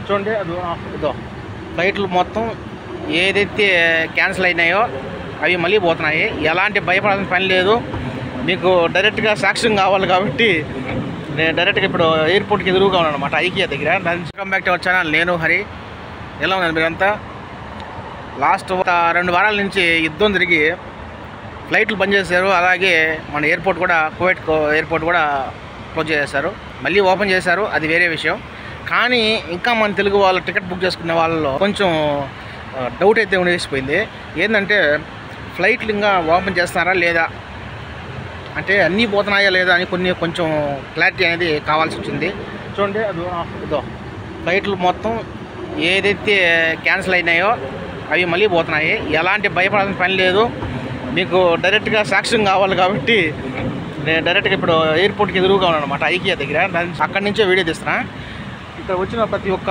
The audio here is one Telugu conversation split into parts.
చూడండి అది ఇదో ఫ్లైట్లు మొత్తం ఏదైతే క్యాన్సిల్ అయినాయో అవి మళ్ళీ పోతున్నాయి. ఎలాంటి భయపడాల్సిన పని లేదు. మీకు డైరెక్ట్గా సాక్ష్యం కావాలి కాబట్టి నేను డైరెక్ట్గా ఇప్పుడు ఎయిర్పోర్ట్కి ఎదురుగా ఉన్నాను అనమాట, ఐకియా దగ్గర. Welcome back to our channel. నేను హరి. ఎలా ఉన్నారు మీరంతా? లాస్ట్ 2 వారాల నుంచి యుద్ధం జరిగి ఫ్లైట్లు బంద్ చేశారు. అలాగే మన ఎయిర్పోర్ట్ కూడా, కువైట్ ఎయిర్పోర్ట్ కూడా క్లోజ్ చేశారు. మళ్ళీ ఓపెన్ చేశారు, అది వేరే విషయం. కానీ ఇంకా మన తెలుగు వాళ్ళు టికెట్ బుక్ చేసుకునే వాళ్ళలో కొంచెం డౌట్ అయితే ఉండేసిపోయింది. ఏంటంటే ఫ్లైట్లు ఇంకా ఓపెన్ చేస్తున్నారా లేదా, అంటే అన్నీ పోతున్నాయా లేదా అని కొంచెం క్లారిటీ అనేది కావాల్సి వచ్చింది. చూడండి అది ఇదో ఫ్లైట్లు మొత్తం ఏదైతే క్యాన్సిల్ అయినాయో అవి మళ్ళీ పోతున్నాయి. ఎలాంటి భయపడాల్సిన పని లేదు. మీకు డైరెక్ట్గా సాక్ష్యం కావాలి కాబట్టి నేను డైరెక్ట్గా ఇప్పుడు ఎయిర్పోర్ట్కి ఎదురుగా ఉన్నాను అనమాట, ఐకియా దగ్గర. అక్కడి నుంచే వీడియో తీస్తున్నా. ఇక్కడ వచ్చిన ప్రతి ఒక్క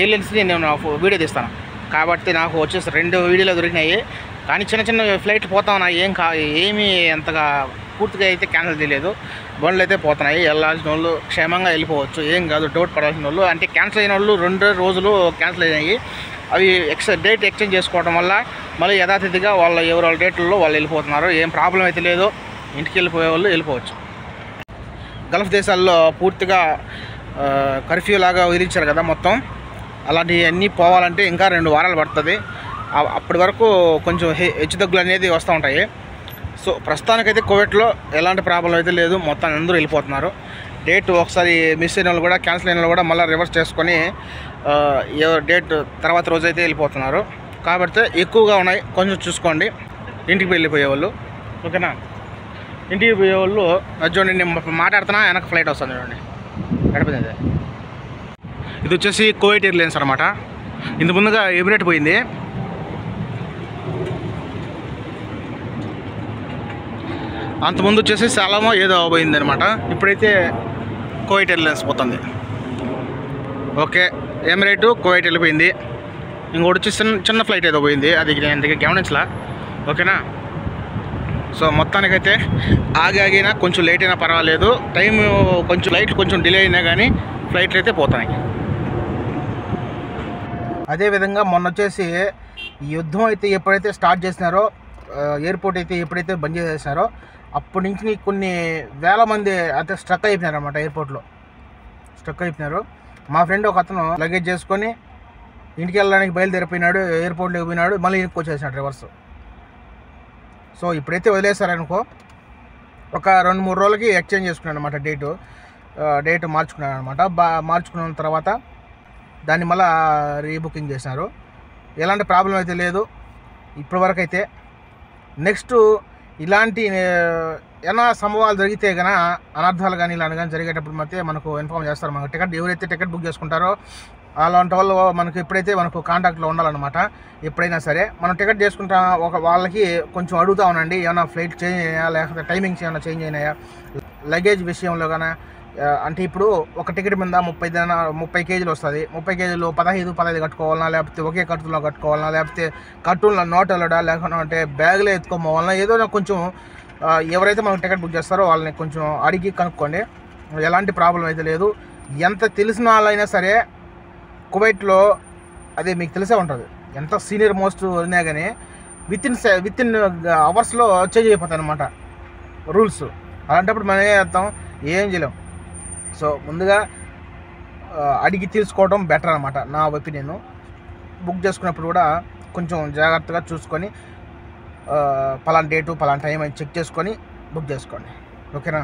ఏలియన్స్ని నేను వీడియో తీస్తాను కాబట్టి నాకు వచ్చేసి 2 వీడియోలు దొరికినాయి. కానీ చిన్న చిన్న ఫ్లైట్లు పోతా ఉన్నాయి. ఏమీ అంతగా పూర్తిగా అయితే క్యాన్సిల్ చేయలేదు. బండ్లు అయితే పోతున్నాయి. వెళ్ళాల్సిన వాళ్ళు క్షేమంగా వెళ్ళిపోవచ్చు, ఏం కాదు. డౌట్ పడాల్సిన వాళ్ళు, అంటే క్యాన్సిల్ అయిన వాళ్ళు 2 రోజులు క్యాన్సిల్ అయినాయి. అవి డేట్ ఎక్స్చేంజ్ చేసుకోవడం వల్ల మళ్ళీ యథాతిథిగా ఎవరి డేట్లలో వాళ్ళు వెళ్ళిపోతున్నారు. ఏం ప్రాబ్లం అయితే లేదు. ఇంటికి వెళ్ళిపోయే వాళ్ళు వెళ్ళిపోవచ్చు. గల్ఫ్ దేశాల్లో పూర్తిగా కర్ఫ్యూ లాగా విధించారు కదా మొత్తం. అలాంటివన్నీ పోవాలంటే ఇంకా 2 వారాలు పడుతుంది. అప్పటి వరకు కొంచెం హెచ్చుతగ్గులు అనేది వస్తూ ఉంటాయి. సో ప్రస్తుతానికైతే కువైట్లో ఎలాంటి ప్రాబ్లం అయితే లేదు. మొత్తం అందరూ వెళ్ళిపోతున్నారు. డేట్ ఒకసారి మిస్ అయిన వాళ్ళు కూడా, క్యాన్సిల్ అయిన వాళ్ళు కూడా మళ్ళీ రివర్స్ చేసుకొని డేట్ తర్వాత రోజు అయితే వెళ్ళిపోతున్నారు. కాబట్టి ఎక్కువగా ఉన్నాయి, కొంచెం చూసుకోండి. ఇంటికి వెళ్ళిపోయేవాళ్ళు, ఓకేనా? ఇంటికి పోయేవాళ్ళు చూడండి, నేను మాట్లాడుతున్నా, వెనక ఫ్లైట్ వస్తుంది చూడండి, గడిపోయింది. ఇది వచ్చేసి కువైట్ ఎయిర్లైన్స్ అనమాట. ఇంత ముందుగా ఎమిరేట్ పోయింది. అంతకుముందు వచ్చేసి సలామో ఏదో పోయింది అనమాట. ఇప్పుడైతే కువైట్ ఎయిర్లైన్స్ పోతుంది. ఓకే, ఎమిరేటు కువైట్ వెళ్ళిపోయింది. ఇంకోటి వచ్చి చిన్న ఫ్లైట్ ఏదో పోయింది, అది నేను గమనించలా, ఓకేనా? సో మొత్తానికైతే ఆగినా కొంచెం లేట్ అయినా పర్వాలేదు. టైం కొంచెం ఫ్లైట్లు కొంచెం డిలే అయినా కానీ ఫ్లైట్లు అయితే పోతున్నాయి. అదేవిధంగా మొన్న వచ్చేసి యుద్ధం అయితే ఎప్పుడైతే స్టార్ట్ చేసినారో, ఎయిర్పోర్ట్ అయితే ఎప్పుడైతే బంద్ చేసేసారో అప్పటి నుంచి కొన్ని వేల మంది అయితే స్ట్రక్ అయిపోయినారు అనమాట. ఎయిర్పోర్ట్లో స్ట్రక్ అయిపోయినారు. మా ఫ్రెండ్ ఒక అతను లగేజ్ చేసుకొని ఇంటికి వెళ్ళడానికి బయలుదేరిపోయినాడు. ఎయిర్పోర్ట్లో పోయినాడు, మళ్ళీ ఇంటికి వచ్చేసాడు రివర్స్. సో ఇప్పుడైతే వదిలేశారనుకో, ఒక 2-3 రోజులకి ఎక్స్చేంజ్ చేసుకున్నాడు అనమాట. డేట్ మార్చుకున్నాడు అనమాట. మార్చుకున్న తర్వాత దాన్ని మళ్ళీ రీబుకింగ్ చేసినారు. ఎలాంటి ప్రాబ్లం అయితే లేదు ఇప్పటివరకు అయితే. నెక్స్ట్ ఇలాంటి ఏమైనా సంభవాలు జరిగితే కనుక, అనర్థాలు కానీ ఇలాంటి కానీ జరిగేటప్పుడు మాత్రం మనకు ఇన్ఫార్మ్ చేస్తారు. మనకు ఎవరైతే టికెట్ బుక్ చేసుకుంటారో అలాంటి వాళ్ళు మనకు ఎప్పుడైతే మనకు కాంటాక్ట్లో ఉండాలన్నమాట. ఎప్పుడైనా సరే మనం టికెట్ చేసుకుంటాం, వాళ్ళకి కొంచెం అడుగుతా ఉండండి, ఏమైనా ఫ్లైట్ చేంజ్ అయినాయా, లేకపోతే టైమింగ్స్ ఏమైనా చేంజ్ అయినాయా, లగేజ్ విషయంలో కానీ. అంటే ఇప్పుడు ఒక టికెట్ మీద 30 కేజీలు వస్తుంది. 30 కేజీలు 15 కట్టుకోవాలన్నా, లేకపోతే ఒకే కట్టులో కట్టుకోవాలన్నా, లేకపోతే కట్టులో నోటలడా, లేకుంటే బ్యాగ్లో ఎత్తుకోవాలన్నా, ఏదో కొంచెం ఎవరైతే మనం టికెట్ బుక్ చేస్తారో వాళ్ళని కొంచెం అడిగి కనుక్కోండి. ఎలాంటి ప్రాబ్లం అయితే లేదు. ఎంత తెలిసిన వాళ్ళైనా సరే కువైట్లో అదే మీకు తెలిసే ఉంటుంది. ఎంత సీనియర్ మోస్ట్ ఉన్నా కానీ విత్ ఇన్ అవర్స్లో చేంజ్ అయిపోతాయి అన్నమాట రూల్స్. అలాంటప్పుడు మనం ఏం చేస్తాం, ఏం చేయలేం. సో ముందుగా అడిగి తీసుకోవడం బెటర్ అనమాట, నా ఒపీనియన్. బుక్ చేసుకున్నప్పుడు కూడా కొంచెం జాగ్రత్తగా చూసుకొని పలానా డేటు పలానా టైం అని చెక్ చేసుకొని బుక్ చేసుకోండి, ఓకేనా?